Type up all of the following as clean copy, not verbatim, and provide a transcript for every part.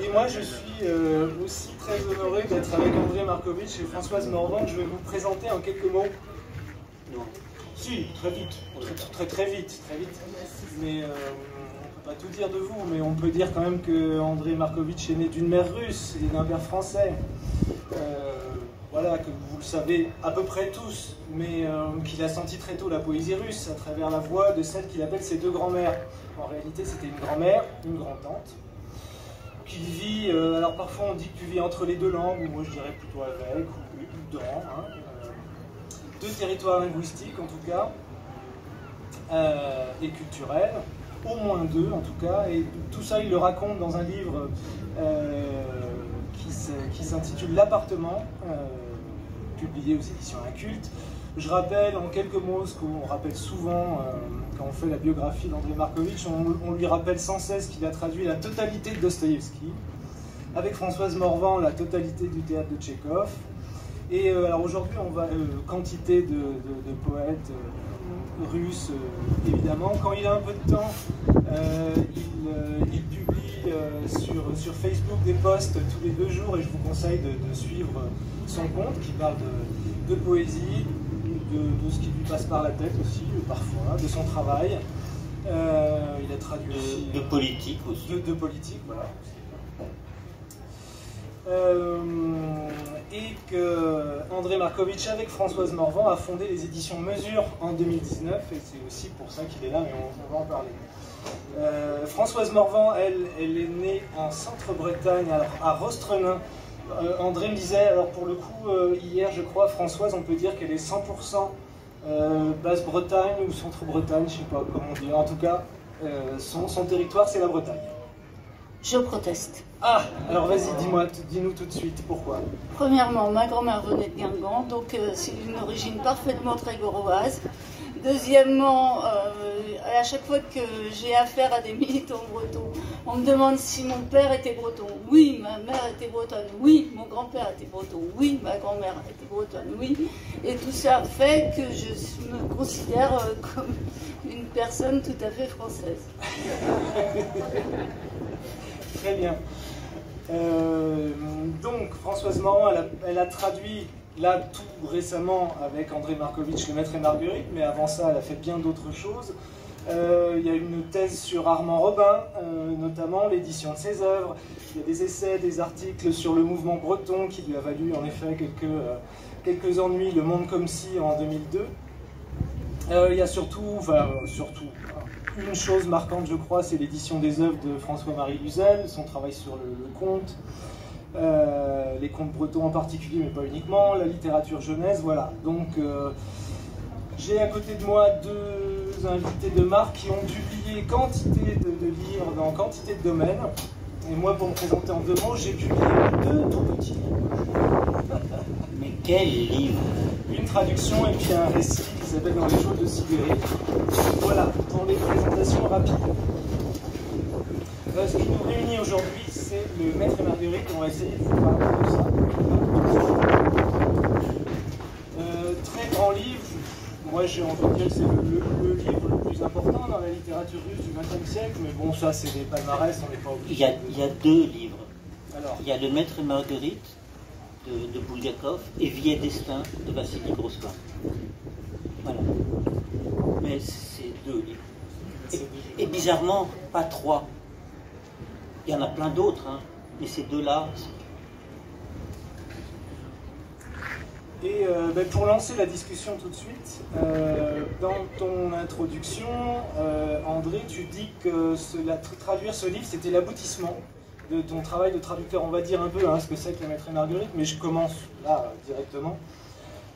Et moi, je suis aussi très honoré d'être avec André Markovitch et Françoise Morvan. Je vais vous présenter en quelques mots. Non. Si, très vite. Très vite. Mais on ne peut pas tout dire de vous, mais on peut dire quand même que André Markovitch est né d'une mère russe et d'un père français. Voilà, que vous le savez à peu près tous, mais qu'il a senti très tôt la poésie russe à travers la voix de celle qu'il appelle ses deux grands-mères. En réalité, c'était une grand-mère, une grand-tante, qu'il vit, alors parfois on dit que tu vis entre les deux langues, ou moi je dirais plutôt avec, ou dans, hein, deux territoires linguistiques en tout cas, et culturels, au moins deux en tout cas, et tout ça il le raconte dans un livre qui s'intitule L'appartement, publié aux éditions Incultes. Je rappelle en quelques mots ce qu'on rappelle souvent quand on fait la biographie d'André Markovitch. On lui rappelle sans cesse qu'il a traduit la totalité de Dostoïevski, avec Françoise Morvan la totalité du théâtre de Tchekhov. Et alors aujourd'hui, on va quantité de poètes russes, évidemment. Quand il a un peu de temps, il publie sur Facebook des posts tous les 2 jours, et je vous conseille de suivre son compte qui parle de poésie, de ce qui lui passe par la tête aussi, parfois, de son travail. Il a traduit aussi... De politique aussi. De politique, voilà. Et que André Markovitch, avec Françoise Morvan, a fondé les éditions Mesure en 2019, et c'est aussi pour ça qu'il est là, mais on va en parler. Françoise Morvan, elle est née en Centre-Bretagne, à Rostrenin. André me disait, alors pour le coup, hier je crois, Françoise, on peut dire qu'elle est 100% Basse-Bretagne ou Centre-Bretagne, je ne sais pas comment on dit. En tout cas, son territoire, c'est la Bretagne. Je proteste. Ah, alors vas-y, dis-nous tout de suite, pourquoi? Premièrement, ma grand-mère venait de Guingamp, donc c'est une origine parfaitement trégoroise. Deuxièmement, à chaque fois que j'ai affaire à des militants bretons, on me demande si mon père était breton. Oui, ma mère était bretonne. Oui, mon grand-père était breton. Oui, ma grand-mère était bretonne. Oui. Et tout ça fait que je me considère comme une personne tout à fait française. Très bien. Donc, Françoise Morvan, elle a traduit, là, tout récemment, avec André Markovitch, Le Maître et Marguerite, mais avant ça, elle a fait bien d'autres choses. Il y a une thèse sur Armand Robin, notamment l'édition de ses œuvres. Il y a des essais, des articles sur le mouvement breton, qui lui a valu, en effet, quelques ennuis, Le Monde comme si, en 2002. Il y a surtout une chose marquante, je crois, c'est l'édition des œuvres de François-Marie Luzel, son travail sur le conte, les contes bretons en particulier, mais pas uniquement, la littérature jeunesse, voilà. Donc, j'ai à côté de moi 2 invités de marque qui ont publié quantité de livres dans quantité de domaines. Et moi, pour me présenter en 2 mots, j'ai publié 2 tout petits livres. Mais quel livre! Une traduction et puis un récit qui s'appelle Dans les jours de Sibérie. Voilà, pour les présentations rapides. Ce qui nous réunit aujourd'hui, c'est Le Maître et Marguerite. On va essayer de vous parler de ça. Très grand livre. Moi, j'ai envie de dire que c'est le livre le plus important dans la littérature russe du XXe siècle. Mais bon, ça, c'est des palmarès, on n'est pas obligé. Il y a 2 livres. Alors, il y a Le Maître et Marguerite de Bulgakov et Vie et Destin de Vassili Grossman. Voilà. Mais c'est 2 livres. Et bizarrement, pas 3. Il y en a plein d'autres, hein, mais ces 2-là... Et pour lancer la discussion tout de suite, dans ton introduction, André, tu dis que traduire ce livre, c'était l'aboutissement de ton travail de traducteur. On va dire un peu ce que c'est que Le Maître et Marguerite, mais je commence là directement.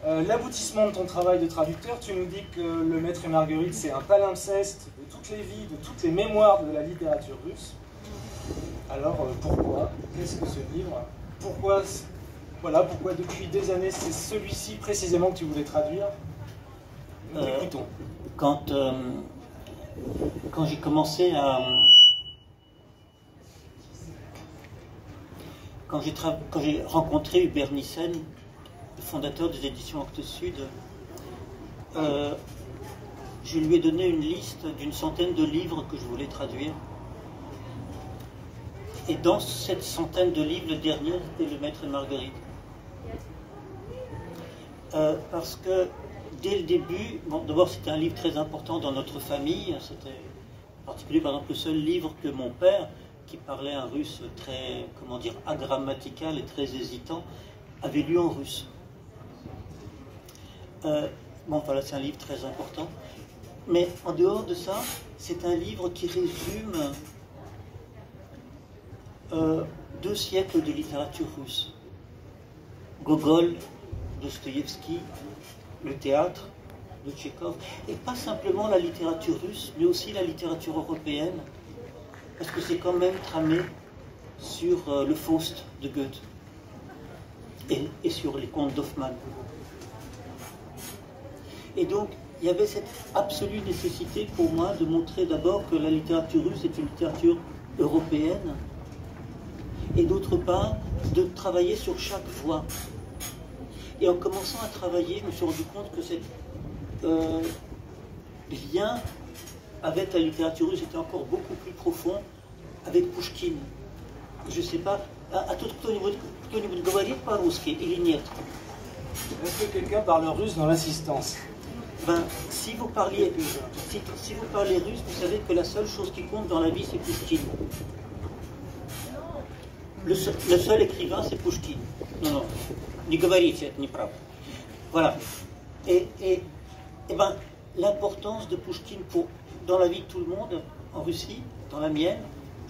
L'aboutissement de ton travail de traducteur, tu nous dis que Le Maître et Marguerite, c'est un palimpseste de toutes les vies, de toutes les mémoires de la littérature russe. Alors, pourquoi? Qu'est-ce que ce livre? Pourquoi depuis des années, c'est celui-ci précisément que tu voulais traduire? Écoutons. Quand j'ai commencé à... Quand j'ai rencontré Hubert Nissen, le fondateur des éditions Actes Sud, je lui ai donné une liste d'100aine de livres que je voulais traduire. Et dans cette centaine de livres, le dernier était Le Maître et Marguerite. Parce que dès le début, bon, d'abord c'était un livre très important dans notre famille, c'était en particulier par exemple le seul livre que mon père, qui parlait un russe très, comment dire, agrammatical et très hésitant, avait lu en russe. Bon, voilà, c'est un livre très important. Mais en dehors de ça, c'est un livre qui résume 2 siècles de littérature russe. Gogol, Dostoïevski, le théâtre de Tchekhov, et pas simplement la littérature russe, mais aussi la littérature européenne, parce que c'est quand même tramé sur le Faust de Goethe et sur les contes d'Hoffmann. Et donc, il y avait cette absolue nécessité pour moi de montrer d'abord que la littérature russe est une littérature européenne, et d'autre part, de travailler sur chaque voix. Et en commençant à travailler, je me suis rendu compte que cet lien avec la littérature russe était encore beaucoup plus profond avec Pushkin. Je ne sais pas, а тут кто-нибудь говорит по-русски или нет? Est-ce que quelqu'un parle russe dans l'assistance? Ben, si vous parlez russe, vous savez que la seule chose qui compte dans la vie, c'est Pushkin. Le seul écrivain, c'est Pushkin. Non, не говорите, это неправда. Voilà. Et ben, l'importance de Pushkin dans la vie de tout le monde, en Russie, dans la mienne,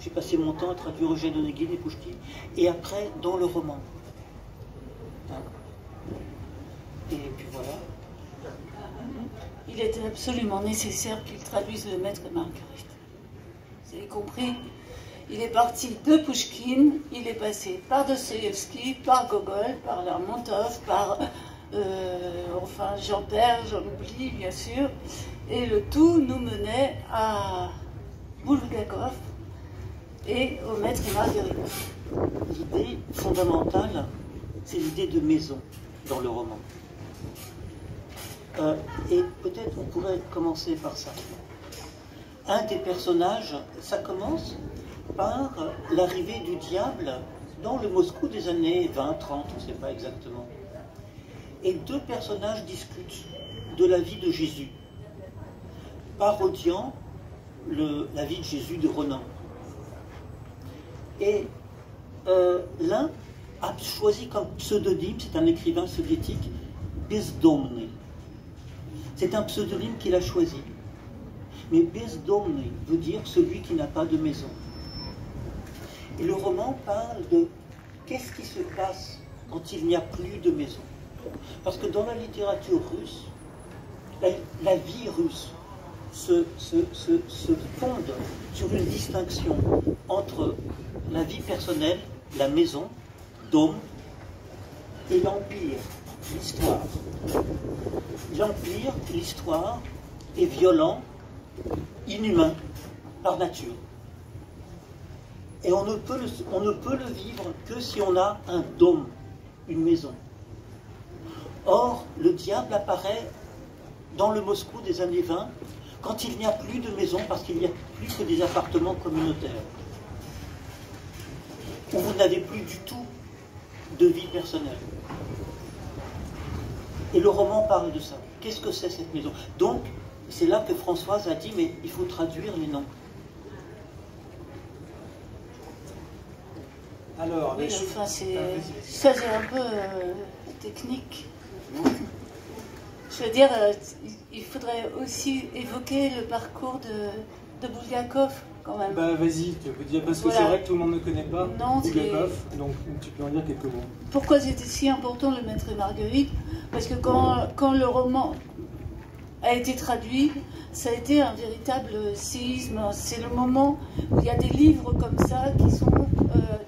j'ai passé mon temps à traduire Eugène Onegin et Pushkin, et après, dans le roman. Hein? Et puis voilà. Il était absolument nécessaire qu'il traduise Le Maître et Marguerite. Vous avez compris? Il est parti de Pushkin, il est passé par Dostoïevski, par Gogol, par Lermontov, par enfin j'en perds, j'en oublie bien sûr, et le tout nous menait à Bulgakov et au Maître et Marguerite. L'idée fondamentale, c'est l'idée de maison dans le roman. Et peut-être on pourrait commencer par ça. Un des personnages, ça commence par l'arrivée du diable dans le Moscou des années 20, 30, on ne sait pas exactement. Et 2 personnages discutent de la vie de Jésus, parodiant la vie de Jésus de Renan. Et l'un a choisi comme pseudonyme, c'est un écrivain soviétique, Bezdomny. C'est un pseudonyme qu'il a choisi. Mais Bezdomny veut dire celui qui n'a pas de maison. Et le roman parle de qu'est-ce qui se passe quand il n'y a plus de maison. Parce que dans la littérature russe, la vie russe se fonde sur une distinction entre la vie personnelle, la maison, dôme, et l'empire, l'histoire. L'empire, l'histoire, est violent, inhumain, par nature. Et on ne peut le vivre que si on a un dôme, une maison. Or, le diable apparaît dans le Moscou des années 20, quand il n'y a plus de maison, parce qu'il n'y a plus que des appartements communautaires, où vous n'avez plus du tout de vie personnelle. Et le roman parle de ça. Qu'est-ce que c'est cette maison? Donc, c'est là que Françoise a dit, mais il faut traduire les noms. Alors, oui, enfin, ça c'est un peu technique. Je veux dire, il faudrait aussi évoquer le parcours de Bulgakov, quand même. Bah vas-y, tu peux dire, parce que voilà. C'est vrai que tout le monde ne connaît pas Bulgakov, donc tu peux en dire quelques mots. Pourquoi c'était si important, Le Maître et Marguerite? Parce que quand le roman a été traduit, ça a été un véritable séisme. C'est le moment où il y a des livres comme ça qui sont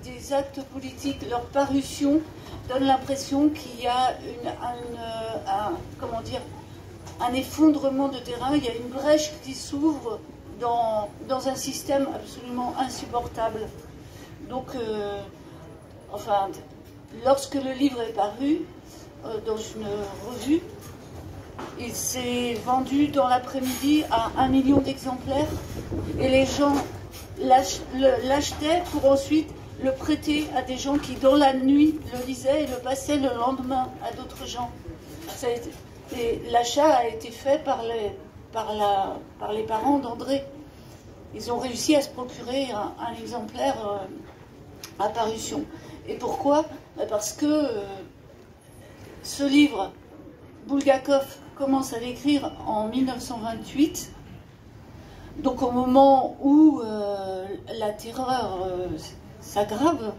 des actes politiques. Leur parution donne l'impression qu'il y a un effondrement de terrain, il y a une brèche qui s'ouvre dans un système absolument insupportable. Donc, enfin, lorsque le livre est paru dans une revue, il s'est vendu dans l'après-midi à 1 million d'exemplaires et les gens l'achetaient pour ensuite le prêter à des gens qui, dans la nuit, le lisaient et le passaient le lendemain à d'autres gens. Et l'achat a été fait par les parents d'André. Ils ont réussi à se procurer un exemplaire à parution. Et pourquoi? Parce que ce livre, Bulgakov commence à l'écrire en 1928, donc au moment où la terreur s'aggrave,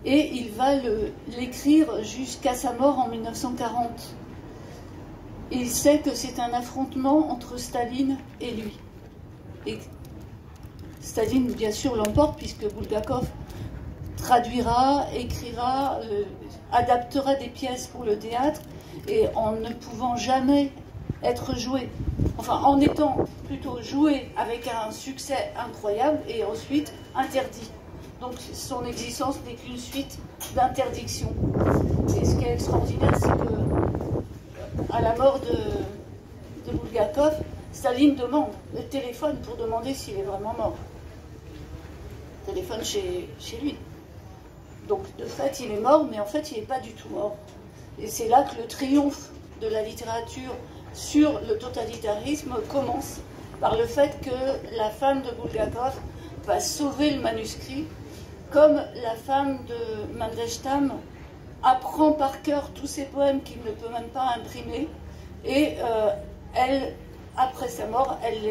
et il va l'écrire jusqu'à sa mort en 1940. Et il sait que c'est un affrontement entre Staline et lui. Et Staline, bien sûr, l'emporte, puisque Bulgakov traduira, écrira, adaptera des pièces pour le théâtre, et en ne pouvant jamais être joué, enfin en étant plutôt joué avec un succès incroyable et ensuite interdit. Donc son existence n'est qu'une suite d'interdictions. Et ce qui est extraordinaire, c'est que à la mort de Bulgakov, Staline demande le téléphone pour demander s'il est vraiment mort. Téléphone chez lui. Donc de fait, il est mort, mais en fait, il n'est pas du tout mort. Et c'est là que le triomphe de la littérature sur le totalitarisme commence, par le fait que la femme de Bulgakov va sauver le manuscrit, comme la femme de Mandelstam apprend par cœur tous ses poèmes qu'il ne peut même pas imprimer, et elle, après sa mort, elle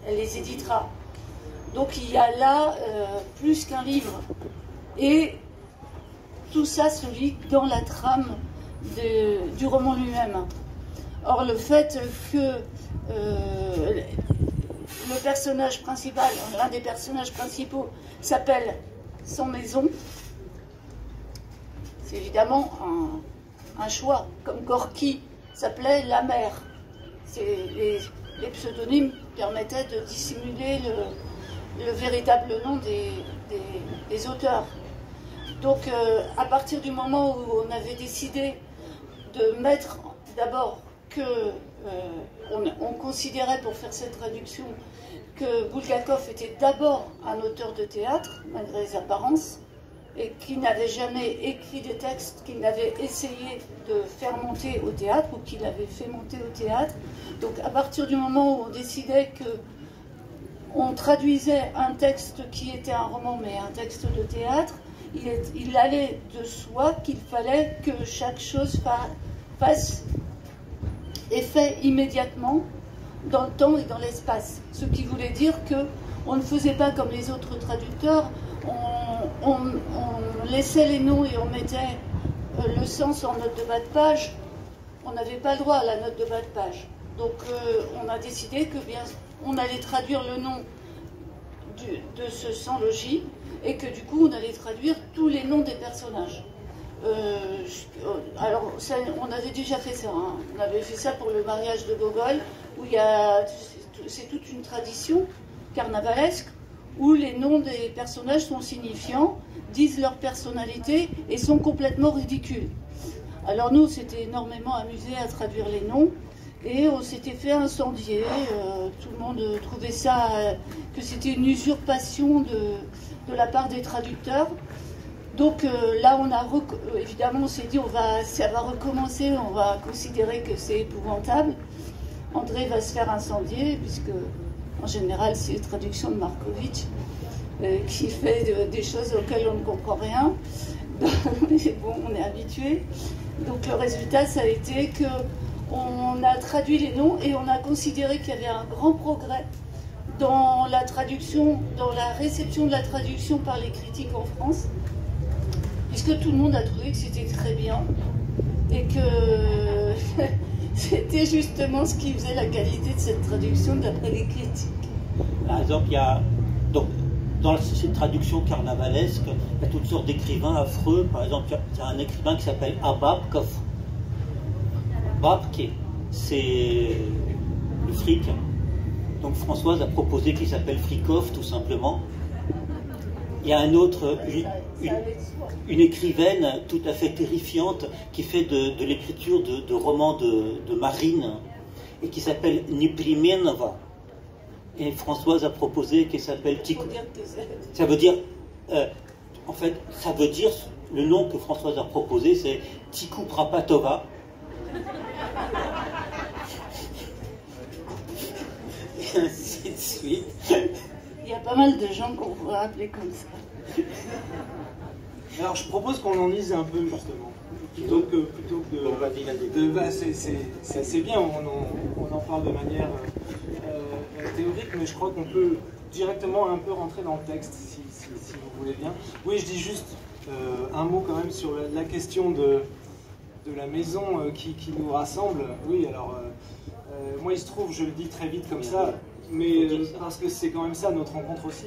les éditera. Donc il y a là plus qu'un livre. Et tout ça se lit dans la trame du roman lui-même. Or, le fait que le personnage principal, l'un des personnages principaux, s'appelle Sans Maison, c'est évidemment un choix. Comme Gorky s'appelait La Mer. Les pseudonymes permettaient de dissimuler le véritable nom des auteurs. Donc, à partir du moment où on avait décidé de mettre d'abord que on considérait pour faire cette traduction que Bulgakov était d'abord un auteur de théâtre, malgré les apparences, et qu'il n'avait jamais écrit des textes qu'il n'avait essayé de faire monter au théâtre ou qu'il avait fait monter au théâtre. Donc, à partir du moment où on décidait que on traduisait un texte qui était un roman, mais un texte de théâtre, il allait de soi qu'il fallait que chaque chose fasse effet immédiatement dans le temps et dans l'espace. Ce qui voulait dire qu'on ne faisait pas comme les autres traducteurs, on laissait les noms et on mettait le sens en note de bas de page. On n'avait pas le droit à la note de bas de page. Donc on a décidé que bien on allait traduire le nom de ce sans-logis et que du coup on allait traduire tous les noms des personnages. Alors ça, on avait déjà fait ça, hein. On avait fait ça pour le mariage de Gogol, où c'est toute une tradition carnavalesque où les noms des personnages sont signifiants, disent leur personnalité et sont complètement ridicules. Alors nous, on s'était énormément amusé à traduire les noms. Et on s'était fait incendier, tout le monde trouvait ça, que c'était une usurpation de la part des traducteurs. Donc là, évidemment, on s'est dit, ça va recommencer, on va considérer que c'est épouvantable. André va se faire incendier, puisque en général, c'est les traductions de Markovitch qui fait des choses auxquelles on ne comprend rien. Mais bon, on est habitué. Donc le résultat, ça a été que on a traduit les noms et on a considéré qu'il y avait un grand progrès dans la traduction, dans la réception de la traduction par les critiques en France, puisque tout le monde a trouvé que c'était très bien et que c'était justement ce qui faisait la qualité de cette traduction d'après les critiques. Par exemple, il y a donc dans cette traduction carnavalesque, il y a toutes sortes d'écrivains affreux. Par exemple, il y a un écrivain qui s'appelle Babkov. Babke, c'est le fric. Donc Françoise a proposé qu'il s'appelle Frikov, tout simplement. Il y a un autre, une écrivaine tout à fait terrifiante qui fait de l'écriture de romans de marine et qui s'appelle Neprimenova. Et Françoise a proposé qu'elle s'appelle Tikou. Pour dire que c'est- Ça veut dire, en fait, ça veut dire, le nom que Françoise a proposé, c'est Tikou Prapatova. Et ainsi de suite. Il y a pas mal de gens qu'on pourrait appeler comme ça. Alors je propose qu'on en lise un peu justement, plutôt que Bon, vas-y, vas-y. c'est assez bien, on en parle de manière théorique, mais je crois qu'on peut directement un peu rentrer dans le texte, si vous voulez bien. Oui, je dis juste un mot quand même sur la question de la maison qui nous rassemble. Oui, alors moi il se trouve, je le dis très vite comme ça, mais parce que c'est quand même ça notre rencontre aussi.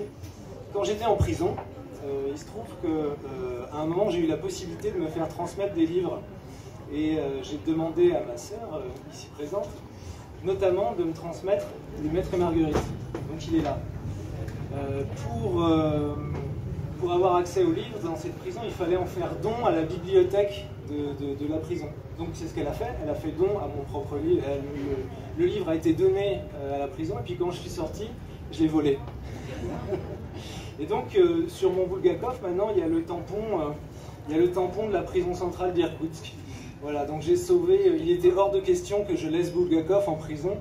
Quand j'étais en prison, il se trouve qu'à un moment j'ai eu la possibilité de me faire transmettre des livres et j'ai demandé à ma sœur, ici présente, notamment de me transmettre Le Maître et Marguerite. Donc il est là. Pour avoir accès aux livres dans cette prison, il fallait en faire don à la bibliothèque de la prison. Donc c'est ce qu'elle a fait. Elle a fait don à mon propre livre. Le livre a été donné à la prison et puis quand je suis sorti, je l'ai volé. Et donc sur mon Bulgakov, maintenant il y a le tampon de la prison centrale d'Irkoutsk. Voilà, donc j'ai sauvé. Il était hors de question que je laisse Bulgakov en prison,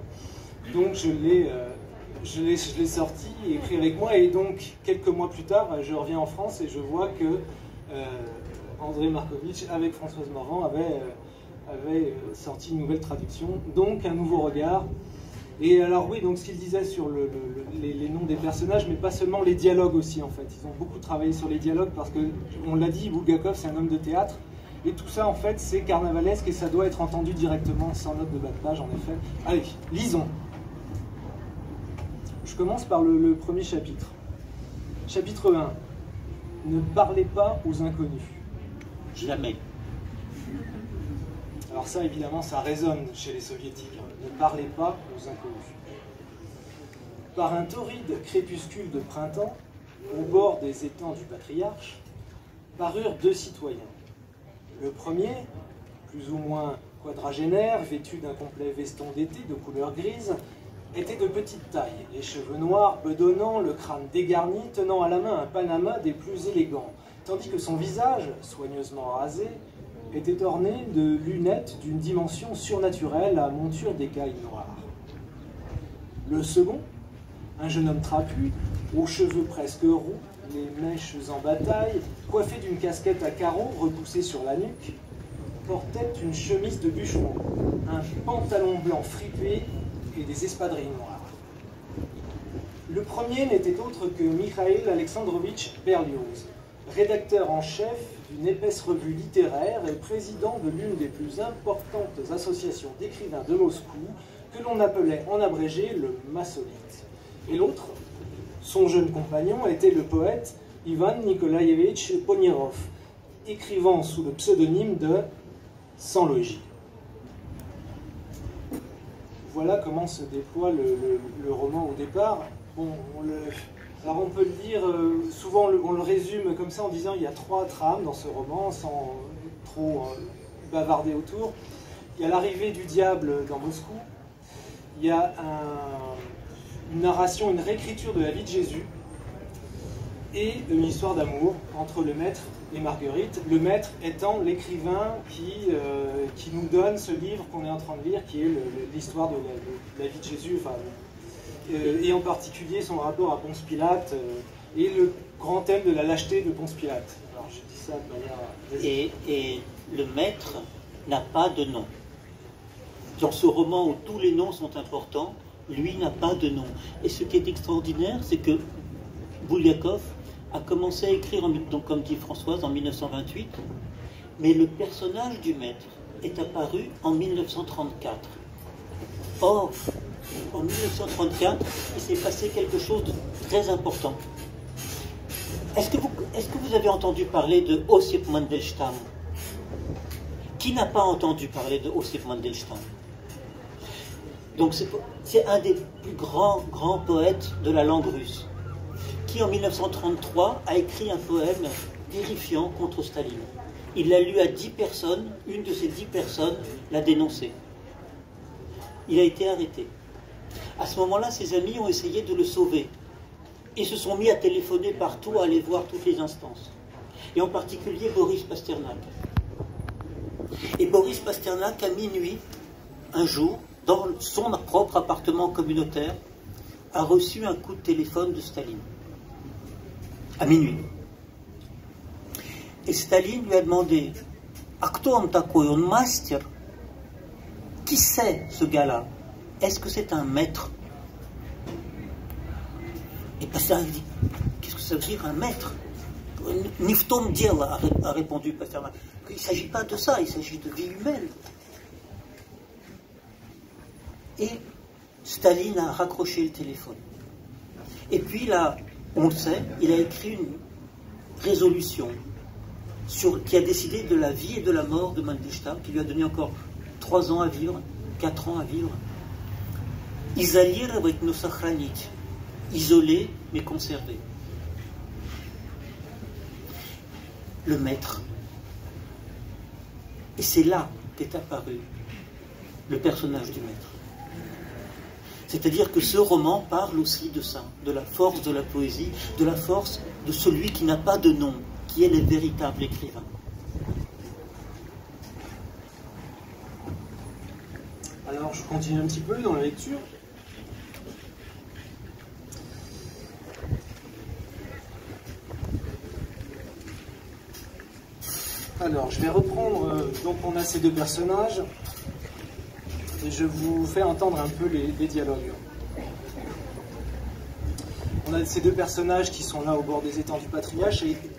donc je l'ai sorti et pris avec moi. Et donc quelques mois plus tard, je reviens en France et je vois que André Markovitch avec Françoise Morvan avait sorti une nouvelle traduction, donc un nouveau regard. Et alors oui, donc ce qu'il disait sur les noms des personnages, mais pas seulement les dialogues aussi en fait. Ils ont beaucoup travaillé sur les dialogues parce que, on l'a dit, Bulgakov c'est un homme de théâtre. Et tout ça en fait c'est carnavalesque et ça doit être entendu directement sans note de bas de page en effet. Allez, lisons. Je commence par le premier chapitre. Chapitre 1. Ne parlez pas aux inconnus. Jamais. Alors ça évidemment ça résonne chez les soviétiques. Ne parlez pas aux inconnus. Par un torride crépuscule de printemps, au bord des étangs du Patriarche, parurent deux citoyens. Le premier, plus ou moins quadragénaire, vêtu d'un complet veston d'été de couleur grise, était de petite taille, les cheveux noirs bedonnants, le crâne dégarni, tenant à la main un panama des plus élégants, tandis que son visage, soigneusement rasé, était orné de lunettes d'une dimension surnaturelle à monture d'écailles noires. Le second, un jeune homme trapu, aux cheveux presque roux, les mèches en bataille, coiffé d'une casquette à carreaux repoussée sur la nuque, portait une chemise de bûcheron, un pantalon blanc fripé et des espadrilles noires. Le premier n'était autre que Mikhail Alexandrovitch Berlioz, rédacteur en chef d'une épaisse revue littéraire et président de l'une des plus importantes associations d'écrivains de Moscou, que l'on appelait en abrégé le Massonite. Et l'autre, son jeune compagnon, était le poète Ivan Nikolaïevitch Ponirov, écrivant sous le pseudonyme de Sans logis. Voilà comment se déploie le roman au départ. Bon, alors on peut le dire, souvent on le résume comme ça en disant il y a trois trames dans ce roman, sans trop bavarder autour. Il y a l'arrivée du diable dans Moscou, il y a une narration, une réécriture de la vie de Jésus, et une histoire d'amour entre le maître et Marguerite. Le maître étant l'écrivain qui nous donne ce livre qu'on est en train de lire, qui est l'histoire de la vie de Jésus, enfin, et en particulier son rapport à Ponce Pilate, et le grand thème de la lâcheté de Ponce Pilate. Alors je dis ça de manière... Et le maître n'a pas de nom. Dans ce roman où tous les noms sont importants, lui n'a pas de nom. Et ce qui est extraordinaire, c'est que Bulgakov a commencé à écrire, donc comme dit Françoise, en 1928, mais le personnage du maître est apparu en 1934. Or, en 1934, il s'est passé quelque chose de très important. Est-ce que vous avez entendu parler de Ossip Mandelstam? Qui n'a pas entendu parler de Ossip Mandelstam? Donc c'est un des plus grands poètes de la langue russe, qui en 1933 a écrit un poème terrifiant contre Staline. Il l'a lu à 10 personnes, une de ces 10 personnes l'a dénoncé. Il a été arrêté. À ce moment-là, ses amis ont essayé de le sauver et se sont mis à téléphoner partout, à aller voir toutes les instances. Et en particulier Boris Pasternak. Et Boris Pasternak, à minuit, un jour, dans son propre appartement communautaire, a reçu un coup de téléphone de Staline. À minuit. Et Staline lui a demandé « A кто он такой, он мастер ?» Qui c'est ce gars-là? Est-ce que c'est un maître? Et Pasternak dit « Qu'est-ce que ça veut dire un maître ?» Ni в том дело, a répondu Pasternak. Il ne s'agit pas de ça, il s'agit de vie humaine. Et Staline a raccroché le téléphone. Et puis là, on le sait, il a écrit une résolution qui a décidé de la vie et de la mort de Mandelstam, qui lui a donné encore 3 ans à vivre, 4 ans à vivre. Изолировать, но сохранить. Isoler, mais conserver. Le maître. Et c'est là qu'est apparu le personnage du maître. C'est-à-dire que ce roman parle aussi de ça, de la force de la poésie, de la force de celui qui n'a pas de nom, qui est le véritable écrivain. Alors je continue un petit peu dans la lecture. Alors je vais reprendre, donc on a ces deux personnages, et je vous fais entendre un peu les dialogues. On a ces deux personnages qui sont là au bord des étangs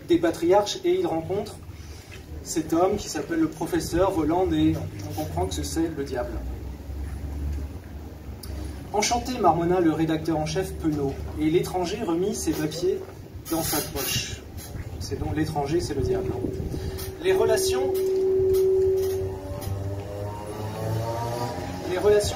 des patriarches, et ils rencontrent cet homme qui s'appelle le professeur Voland, et on comprend que c'est le diable. Enchanté, marmonna le rédacteur en chef Penaud, et l'étranger remit ses papiers dans sa poche. C'est donc l'étranger, c'est le diable. Les relations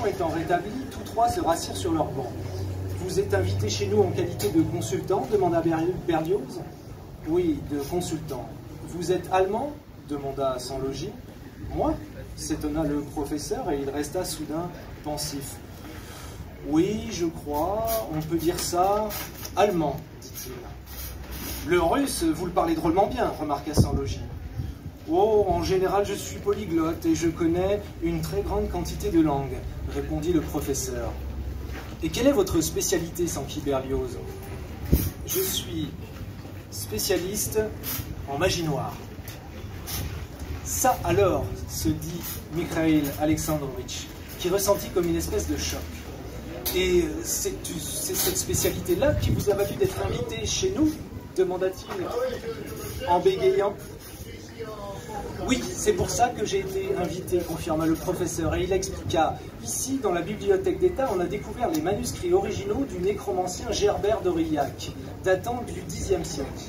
étant rétablies, tous trois se rassirent sur leur banc. « Vous êtes invité chez nous en qualité de consultant » demanda Berlioz. « Oui, de consultant. »« Vous êtes allemand » demanda Sanlogis. « Moi » s'étonna le professeur, et il resta soudain pensif. « Oui, je crois, on peut dire ça. Allemand, dit-il. »« Le russe, vous le parlez drôlement bien, remarqua Sanlogis. »« Oh, en général, je suis polyglotte et je connais une très grande quantité de langues, répondit le professeur. Et quelle est votre spécialité, s'enquit Berlioz? Je suis spécialiste en magie noire. Ça alors, se dit Mikhail Alexandrovitch, qui ressentit comme une espèce de choc. Et c'est cette spécialité-là qui vous a valu d'être invité chez nous? Demanda-t-il en bégayant. Oui, c'est pour ça que j'ai été invité, confirma le professeur, et il expliqua. Ici, dans la bibliothèque d'État, on a découvert les manuscrits originaux du nécromancien Gerbert d'Aurillac, datant du Xe siècle.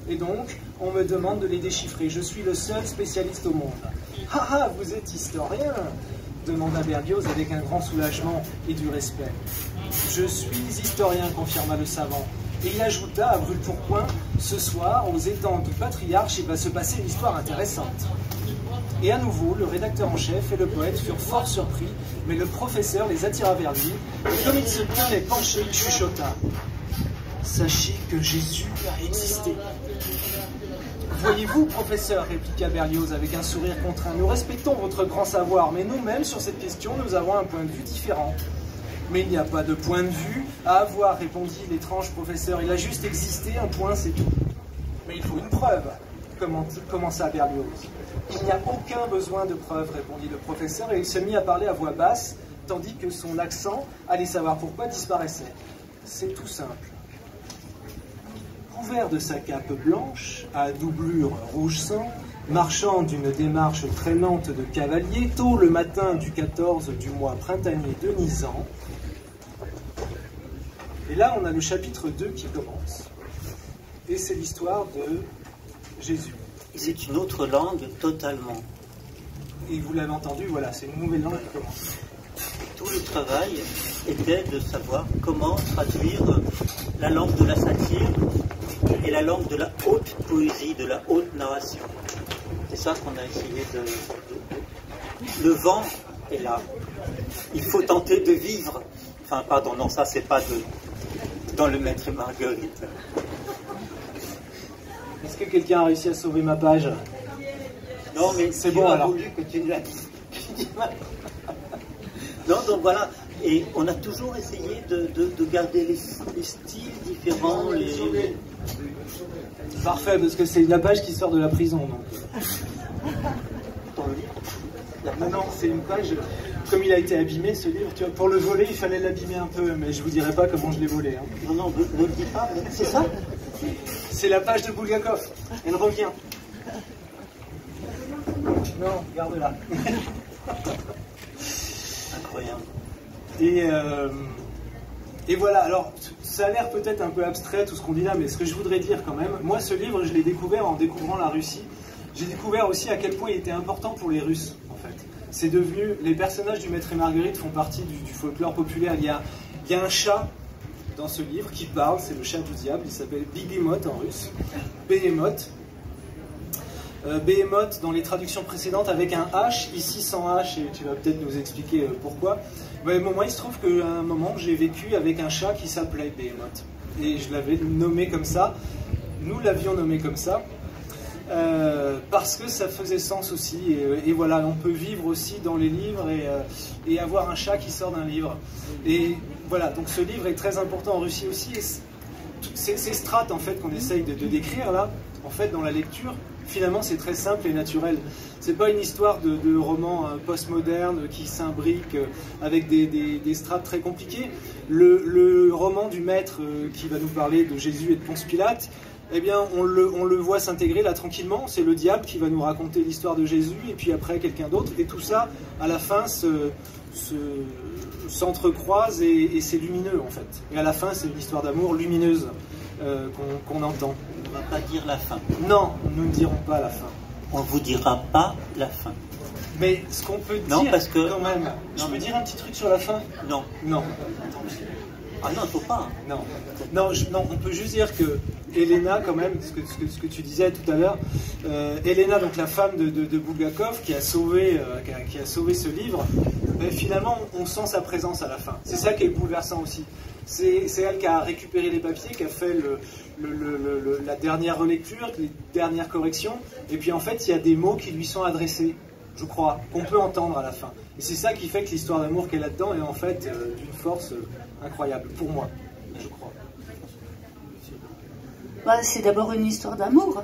Et donc, on me demande de les déchiffrer. Je suis le seul spécialiste au monde. « Ah ah, vous êtes historien ?» demanda Berlioz avec un grand soulagement et du respect. « Je suis historien, confirma le savant. Et il ajouta à brûle-pourpoint, ce soir, aux étangs du patriarche, il va se passer une histoire intéressante. Et à nouveau, le rédacteur en chef et le poète furent fort surpris, mais le professeur les attira vers lui, et comme il se tenait penché, il chuchota. Sachez que Jésus a existé. Voyez-vous, professeur, répliqua Berlioz avec un sourire contraint, nous respectons votre grand savoir, mais nous-mêmes, sur cette question, nous avons un point de vue différent. Mais il n'y a pas de point de vue à avoir, répondit l'étrange professeur. Il a juste existé, un point, c'est tout. Mais il faut une preuve, commença Berlioz. Il n'y a aucun besoin de preuve, répondit le professeur, et il se mit à parler à voix basse, tandis que son accent, allez savoir pourquoi, disparaissait. C'est tout simple. Couvert de sa cape blanche, à doublure rouge sang, marchant d'une démarche traînante de cavalier, tôt le matin du 14 du mois printanier de Nisan. Et là, on a le chapitre 2 qui commence. Et c'est l'histoire de Jésus. C'est une autre langue totalement. Et vous l'avez entendu, voilà, c'est une nouvelle langue qui commence. Tout le travail était de savoir comment traduire la langue de la satire et la langue de la haute poésie, de la haute narration. C'est ça qu'on a essayé de... Le vent est là. Il faut tenter de vivre Enfin, pardon, non, ça c'est pas dans le Maître et Marguerite. Est-ce que quelqu'un a réussi à sauver ma page? Non, mais c'est tu bon as alors. voulu que tu l'as dit. Non, donc voilà. Et on a toujours essayé de garder les styles différents. Parfait, parce que c'est la page qui sort de la prison. Donc. Dans le livre. Non, c'est une page. Comme il a été abîmé ce livre, tu vois, pour le voler, il fallait l'abîmer un peu, mais je vous dirai pas comment je l'ai volé. Hein. Non, ne le dis pas, mais c'est ça. C'est la page de Bulgakov. Elle revient. Non, garde-la. Incroyable. Et voilà, alors ça a l'air peut-être un peu abstrait tout ce qu'on dit là, mais ce que je voudrais dire quand même, moi ce livre je l'ai découvert en découvrant la Russie. J'ai découvert aussi à quel point il était important pour les Russes en fait. C'est devenu, les personnages du Maître et Marguerite font partie du folklore populaire. Il y a un chat dans ce livre qui parle, c'est le chat du diable, il s'appelle Behemoth en russe, Behemoth. Behemoth dans les traductions précédentes avec un H, ici sans H, et tu vas peut-être nous expliquer pourquoi. Mais moi, il se trouve qu'à un moment, j'ai vécu avec un chat qui s'appelait Behemoth. Et je l'avais nommé comme ça. Nous l'avions nommé comme ça. Parce que ça faisait sens aussi. Et voilà, on peut vivre aussi dans les livres et avoir un chat qui sort d'un livre. Et voilà, donc ce livre est très important en Russie aussi. Et ces strates, en fait, qu'on essaye de décrire là, en fait, dans la lecture, finalement, c'est très simple et naturel. C'est pas une histoire de roman postmoderne qui s'imbrique avec des strates très compliquées. Le roman du maître qui va nous parler de Jésus et de Ponce Pilate, eh bien, on le voit s'intégrer là tranquillement. C'est le diable qui va nous raconter l'histoire de Jésus et puis après quelqu'un d'autre. Et tout ça, à la fin, s'entrecroise et c'est lumineux en fait. Et à la fin, c'est une histoire d'amour lumineuse qu'on entend. On ne va pas dire la fin. Non, nous ne dirons pas la fin. On ne vous dira pas la fin. Mais ce qu'on peut non, dire parce que... quand même... Je peux dire un petit truc sur la fin? Non. Non. Ah non, il ne faut pas. Non. Non, on peut juste dire que Elena, quand même, ce que tu disais tout à l'heure, Elena, donc la femme de Bulgakov, qui a sauvé ce livre, ben, finalement, on sent sa présence à la fin. C'est ça qui est bouleversant aussi. C'est elle qui a récupéré les papiers, qui a fait la dernière relecture, les dernières corrections, et puis en fait, il y a des mots qui lui sont adressés, je crois, qu'on peut entendre à la fin. Et c'est ça qui fait que l'histoire d'amour qu'elle a là-dedans est en fait d'une force incroyable, pour moi, je crois. Bah, c'est d'abord une histoire d'amour.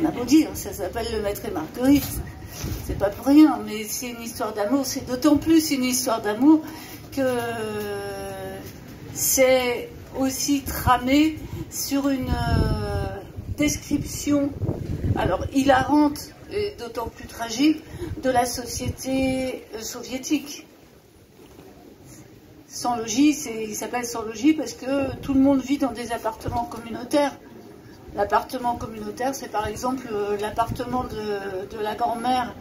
On a beau dire, ça s'appelle Le Maître et Marguerite. C'est pas pour rien, mais c'est une histoire d'amour. C'est d'autant plus une histoire d'amour que c'est aussi tramé sur une description, alors hilarante et d'autant plus tragique, de la société soviétique. Sans logis, il s'appelle sans logis parce que tout le monde vit dans des appartements communautaires. L'appartement communautaire, c'est par exemple l'appartement de la grand-mère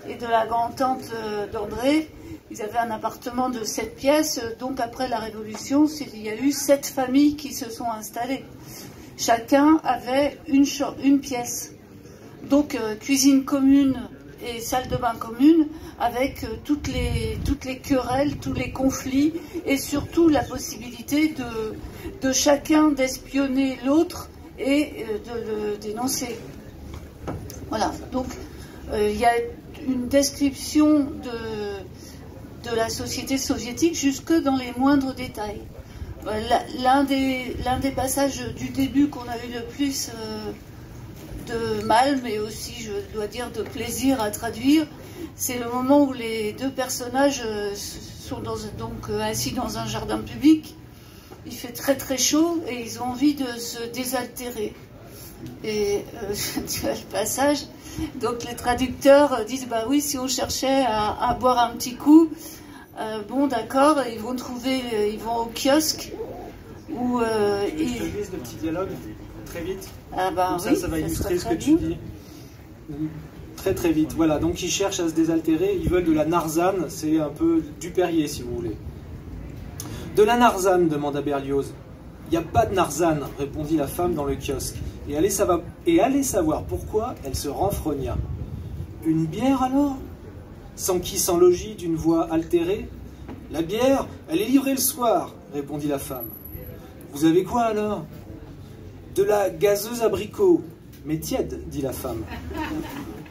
et de la grand-tante d'André. Ils avaient un appartement de 7 pièces, donc après la Révolution, il y a eu 7 familles qui se sont installées. Chacun avait une pièce. Donc cuisine commune et salle de bain commune, avec toutes les querelles, tous les conflits, et surtout la possibilité de chacun d'espionner l'autre et de le dénoncer. Voilà, donc il y a une description de la société soviétique jusque dans les moindres détails. L'un des passages du début qu'on a eu le plus de mal, mais aussi, je dois dire, de plaisir à traduire, c'est le moment où les deux personnages sont assis dans un jardin public. Il fait très très chaud et ils ont envie de se désaltérer. Et tu as le passage, donc les traducteurs disent bah oui, si on cherchait à boire un petit coup, bon d'accord, ils vont au kiosque où je te lise le petit dialogue très vite. Ah ben comme ça va illustrer ce que tu dis. Très très vite. Voilà, donc ils cherchent à se désaltérer, ils veulent de la narzane, c'est un peu du Perrier si vous voulez. De la narzane, demanda Berlioz. Il n'y a pas de narzane, répondit la femme dans le kiosque. Et allez savoir pourquoi elle se renfrogna. Une bière alors? S'enquit sans logis d'une voix altérée. La bière, elle est livrée le soir, répondit la femme. Vous avez quoi alors? De la gazeuse abricot, mais tiède, dit la femme.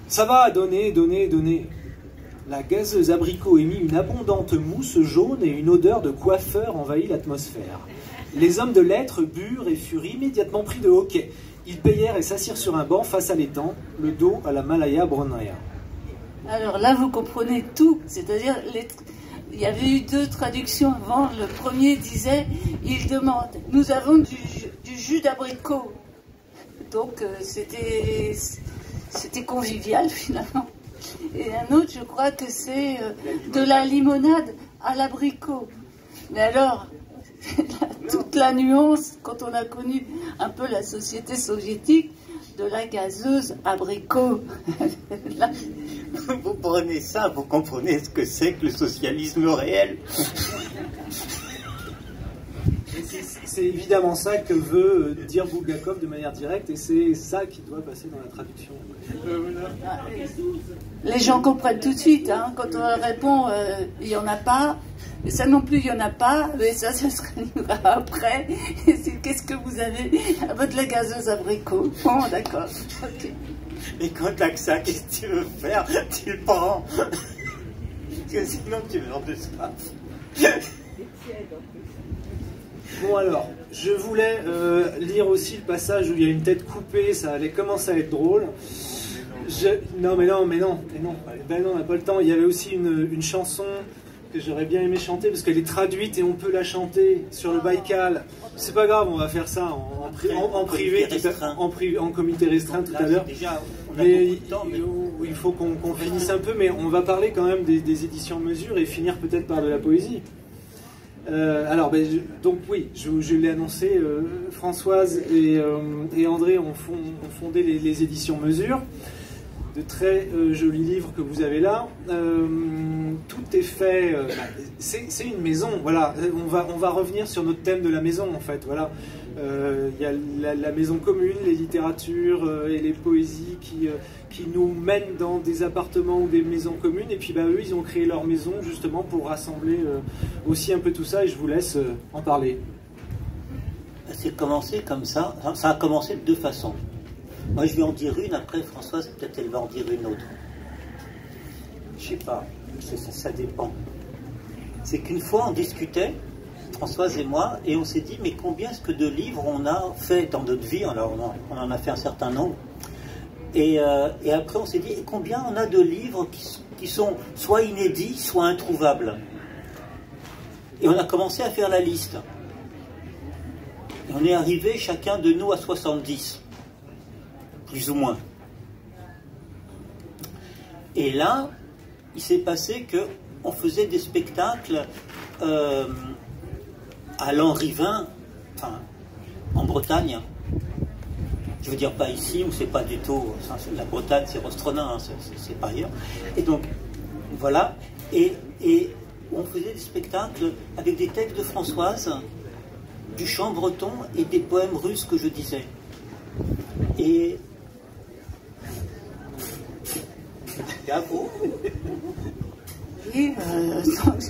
Ça va, donnez, donnez, donnez. La gazeuse abricot émit une abondante mousse jaune et une odeur de coiffeur envahit l'atmosphère. Les hommes de lettres burent et furent immédiatement pris de hoquet. Ils payèrent et s'assirent sur un banc face à l'étang, le dos à la Malaya Brunaya. Alors là, vous comprenez tout, c'est-à-dire il y avait eu 2 traductions avant. Le premier disait, il demande, nous avons du jus d'abricot. Donc c'était convivial finalement. Et un autre, je crois que c'est de la limonade à l'abricot. Mais alors, toute la nuance, quand on a connu un peu la société soviétique, de la gazeuse abricot. Là. Vous prenez ça, vous comprenez ce que c'est que le socialisme réel. C'est évidemment ça que veut dire Bulgakov de manière directe, et c'est ça qui doit passer dans la traduction. Les gens comprennent tout de suite, hein, quand on leur répond il n'y en a pas, et ça non plus il n'y en a pas, mais ça serait après. Qu'est-ce que vous avez? De la gazeuse abricot. Bon, d'accord. Okay. Et quand t'as que ça, qu'est-ce que tu veux faire? Tu le prends. Parce que sinon tu meurs de soif. Bon alors, je voulais lire aussi le passage où il y a une tête coupée, ça allait commencer à être drôle. Non, on n'a pas le temps. Il y avait aussi une chanson que j'aurais bien aimé chanter parce qu'elle est traduite et on peut la chanter sur le Baïkal. C'est pas grave, on va faire ça en privé, en comité restreint tout à l'heure. Mais il faut qu'on finisse un peu, mais on va parler quand même des éditions mesure et finir peut-être par de la poésie. Donc oui, je l'ai annoncé, Françoise et André ont fondé les éditions mesure. De très jolis livres que vous avez là. Tout est fait. C'est une maison. Voilà. On va revenir sur notre thème de la maison en fait. Voilà. Il y a la maison commune, les littératures et les poésies qui nous mènent dans des appartements ou des maisons communes. Et puis eux, ils ont créé leur maison justement pour rassembler aussi un peu tout ça. Et je vous laisse en parler. C'est commencé comme ça. Ça a commencé de 2 façons. Moi, je vais en dire une, après Françoise, peut-être elle va en dire une autre. Je sais pas, ça dépend. C'est qu'une fois, on discutait, Françoise et moi, et on s'est dit, mais combien est-ce que de livres on a fait dans notre vie? Alors, on en a fait un certain nombre. Et après, on s'est dit, et combien on a de livres qui sont soit inédits, soit introuvables? Et on a commencé à faire la liste. Et on est arrivé, chacun de nous, à 70. Plus ou moins. Et là, il s'est passé qu'on faisait des spectacles à Lanrivain, enfin, en Bretagne. Je veux dire, pas ici, où c'est pas du tout... La Bretagne, c'est Rostronin, hein, c'est pas ailleurs. Et donc, voilà. Et on faisait des spectacles avec des textes de Françoise, du chant breton et des poèmes russes que je disais. Et... Oui,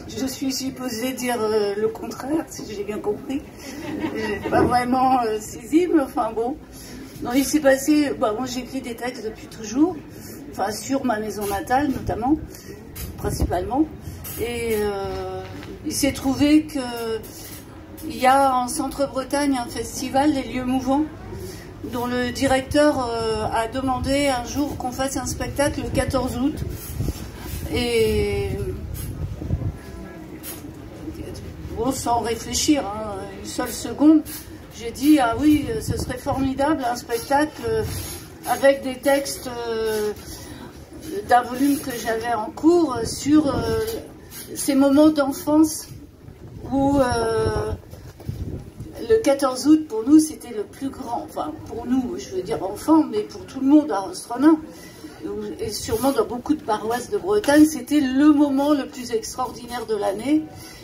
je suis supposée dire le contraire, si j'ai bien compris. Je n'ai pas vraiment saisi, mais enfin bon. Non, il s'est passé... moi, j'écris des textes depuis toujours, enfin, sur ma maison natale, notamment, principalement. Et il s'est trouvé qu'il y a en Centre-Bretagne un festival, les lieux mouvants, dont le directeur a demandé un jour qu'on fasse un spectacle le 14 août. Et bon, sans réfléchir, hein, une seule seconde, j'ai dit, ah oui, ce serait formidable, un spectacle avec des textes d'un volume que j'avais en cours sur ces moments d'enfance où... le 14 août, pour nous, c'était le plus grand, enfin, pour nous, je veux dire enfants, mais pour tout le monde à Rostronin, et sûrement dans beaucoup de paroisses de Bretagne, c'était le moment le plus extraordinaire de l'année.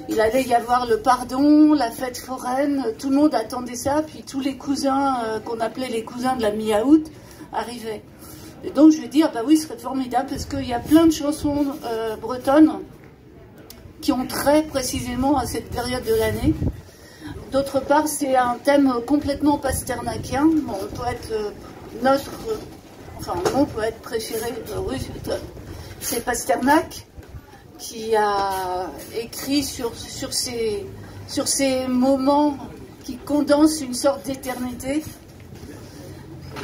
Il allait y avoir le pardon, la fête foraine, tout le monde attendait ça, puis tous les cousins, qu'on appelait les cousins de la mi-août, arrivaient. Et donc, je vais dire, bah oui, ce serait formidable, parce qu'il y a plein de chansons bretonnes qui ont trait précisément à cette période de l'année. D'autre part, c'est un thème complètement pasternakien. Mon poète, mon poète préféré russe, c'est Pasternak, qui a écrit sur ces moments qui condensent une sorte d'éternité.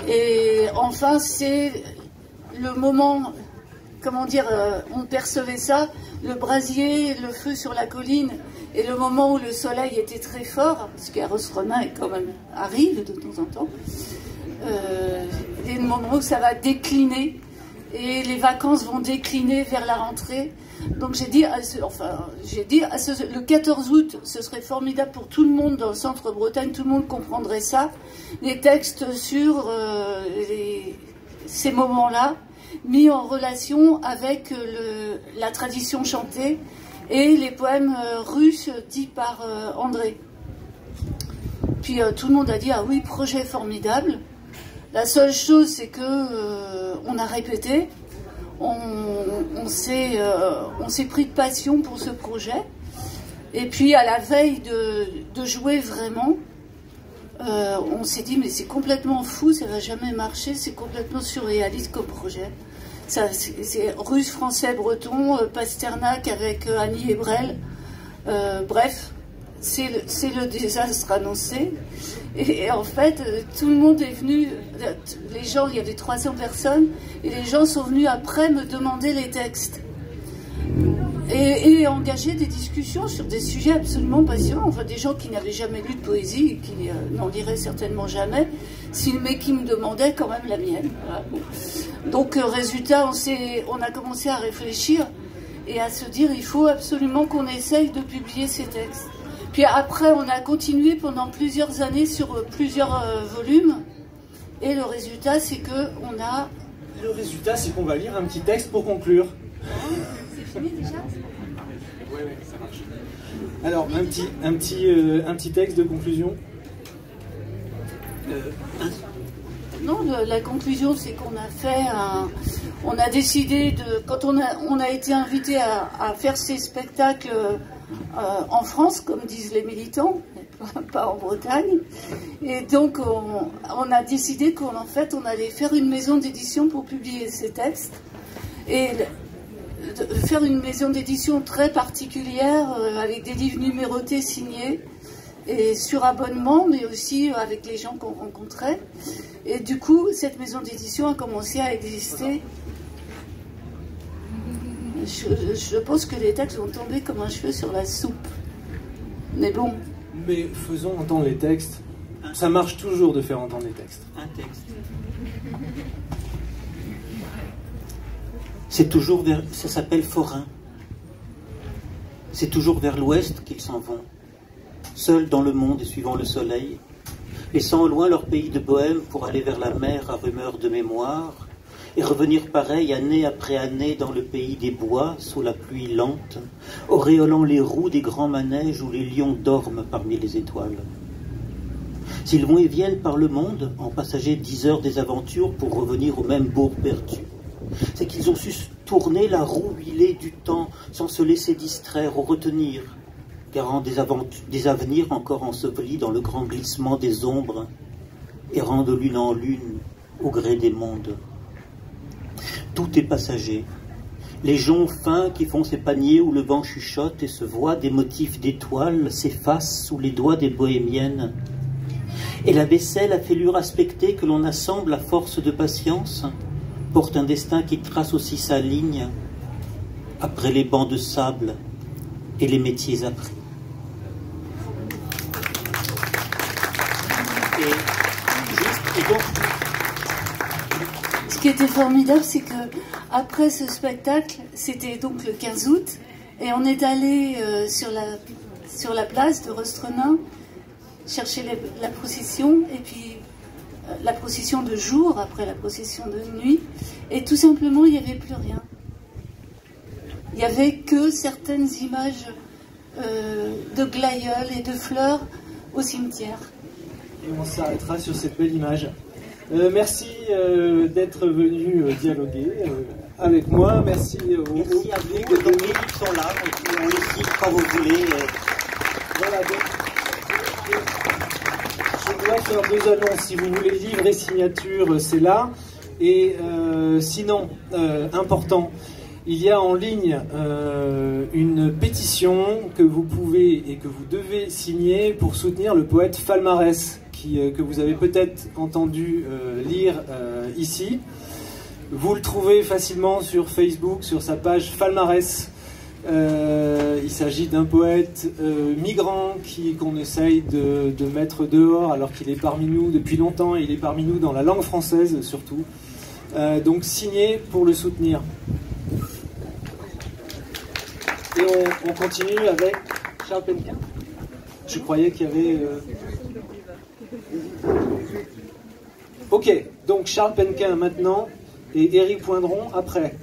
Et enfin, c'est le moment, comment dire, on percevait ça, le brasier, le feu sur la colline, et le moment où le soleil était très fort, parce qu'à Rosronin quand même arrive de temps en temps, et le moment où ça va décliner, et les vacances vont décliner vers la rentrée. Donc j'ai dit, le 14 août, ce serait formidable pour tout le monde dans le centre-Bretagne, tout le monde comprendrait ça, les textes sur ces moments-là, mis en relation avec la tradition chantée et les poèmes russes dits par André. Puis tout le monde a dit, ah oui, projet formidable. La seule chose, c'est que on a répété, on s'est pris de passion pour ce projet. Et puis à la veille de jouer vraiment, on s'est dit, mais c'est complètement fou, ça va jamais marcher, c'est complètement surréaliste comme projet. C'est russe, français, breton, Pasternak avec Annie Ebrel. Bref, c'est le désastre annoncé. Et en fait, tout le monde est venu, les gens, il y avait 300 personnes, et les gens sont venus après me demander les textes. Et engager des discussions sur des sujets absolument passionnants. Enfin, des gens qui n'avaient jamais lu de poésie, et qui n'en liraient certainement jamais, mais qui me demandaient quand même la mienne. Voilà. Donc, résultat, on a commencé à réfléchir et à se dire, il faut absolument qu'on essaye de publier ces textes. Puis après, on a continué pendant plusieurs années sur plusieurs volumes. Et le résultat, c'est qu'on a... Le résultat, c'est qu'on va lire un petit texte pour conclure. C'est fini déjà ? Oui, ça marche. Alors, un petit texte de conclusion. Non, la conclusion, c'est qu'on a fait on a décidé quand on a été invité à faire ces spectacles en France, comme disent les militants, pas en Bretagne. Et donc, on a décidé qu'en fait, on allait faire une maison d'édition pour publier ces textes. Et faire une maison d'édition très particulière, avec des livres numérotés signés, et sur abonnement, mais aussi avec les gens qu'on rencontrait. Et du coup, cette maison d'édition a commencé à exister. Je pense que les textes vont tomber comme un cheveu sur la soupe. Mais bon. Mais faisons entendre les textes. Ça marche toujours de faire entendre les textes. Un texte. C'est toujours ça s'appelle forain. C'est toujours vers l'ouest qu'ils s'en vont, seuls dans le monde et suivant le soleil, laissant au loin leur pays de bohème pour aller vers la mer à rumeur de mémoire, et revenir pareil année après année dans le pays des bois, sous la pluie lente, auréolant les roues des grands manèges où les lions dorment parmi les étoiles. S'ils vont et viennent par le monde, en passagers 10 heures des aventures pour revenir au même bourg perdu, c'est qu'ils ont su tourner la roue huilée du temps sans se laisser distraire ou retenir, garant des avenirs encore ensevelis dans le grand glissement des ombres, errant de lune en lune au gré des mondes. Tout est passager. Les joncs fins qui font ces paniers où le vent chuchote et se voit des motifs d'étoiles s'effacent sous les doigts des bohémiennes. Et la vaisselle à fêlure aspectée que l'on assemble à force de patience porte un destin qui trace aussi sa ligne après les bancs de sable et les métiers appris. Ce qui était formidable, c'est que après ce spectacle, c'était donc le 15 août, et on est allé sur la place de Rostronin chercher la procession, et puis la procession de jour après la procession de nuit, et tout simplement il n'y avait plus rien. Il n'y avait que certaines images de glaïeuls et de fleurs au cimetière. Et on s'arrêtera sur cette belle image. Merci d'être venu dialoguer avec moi. Merci aux Merci à vous. Donc les livres sont là, et puis on les cite quand vous voulez. Voilà, donc, je dois faire 2 annonces. Si vous voulez livre et signature, c'est là. Et sinon, important, il y a en ligne une pétition que vous pouvez et que vous devez signer pour soutenir le poète Falmarès, que vous avez peut-être entendu lire ici. Vous le trouvez facilement sur Facebook, sur sa page Falmarès. Il s'agit d'un poète migrant qu'on essaye de mettre dehors alors qu'il est parmi nous depuis longtemps, et il est parmi nous dans la langue française surtout. Donc signé pour le soutenir. Et on continue avec Charles Penquin. Je croyais qu'il y avait... Ok, donc Charles Penquin maintenant et Éric Poindron après.